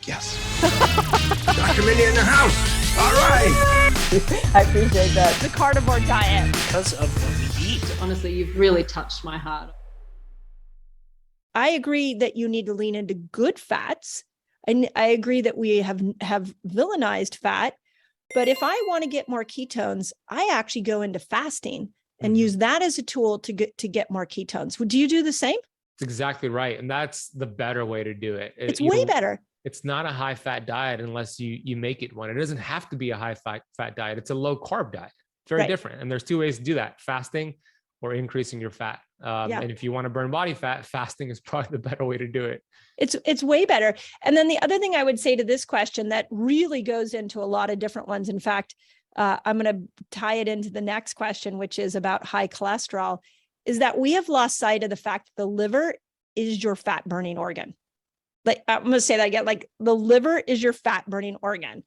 Yes. Dr. Mindy in the house. All right. I appreciate that. The carnivore diet. Because of what we eat. Honestly, you've really touched my heart. I agree that you need to lean into good fats. And I agree that we have villainized fat. But if I want to get more ketones, I actually go into fasting and use that as a tool to get more ketones. Do you do the same? That's exactly right. And that's the better way to do it. It's way better. It's not a high fat diet unless you make it one. It doesn't have to be a high fat diet. It's a low carb diet. Very different. And there's two ways to do that: fasting or increasing your fat. And if you want to burn body fat, fasting is probably the better way to do it. It's way better. And then the other thing I would say to this question that really goes into a lot of different ones. In fact, I'm going to tie it into the next question, which is about high cholesterol, is that we have lost sight of the fact that the liver is your fat burning organ. Like, I'm going to say that again, like the liver is your fat burning organ.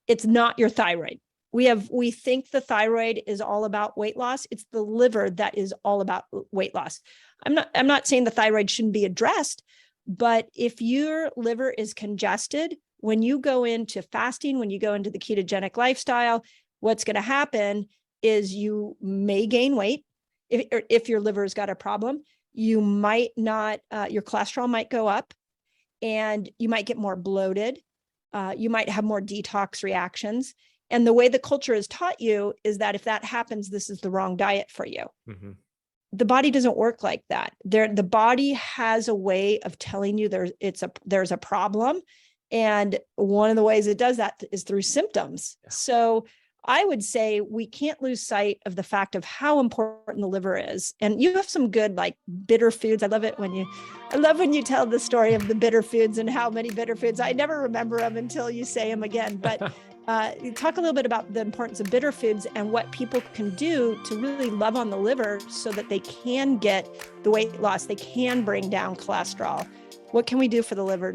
It's not your thyroid. We think the thyroid is all about weight loss. It's the liver that is all about weight loss. I'm not saying the thyroid shouldn't be addressed, but if your liver is congested, when you go into fasting, when you go into the ketogenic lifestyle, what's going to happen is you may gain weight. If your liver's got a problem, you might not, your cholesterol might go up and you might get more bloated. You might have more detox reactions. And the way the culture has taught you is that if that happens, this is the wrong diet for you. Mm-hmm. The body doesn't work like that. The body has a way of telling you there's a problem. And one of the ways it does that is through symptoms. Yeah. So I would say we can't lose sight of the fact of how important the liver is. And you have some good, like, bitter foods. I love when you tell the story of the bitter foods and how many bitter foods. I never remember them until you say them again. But talk a little bit about the importance of bitter foods and what people can do to really love on the liver so that they can get the weight loss. They can bring down cholesterol. What can we do for the liver to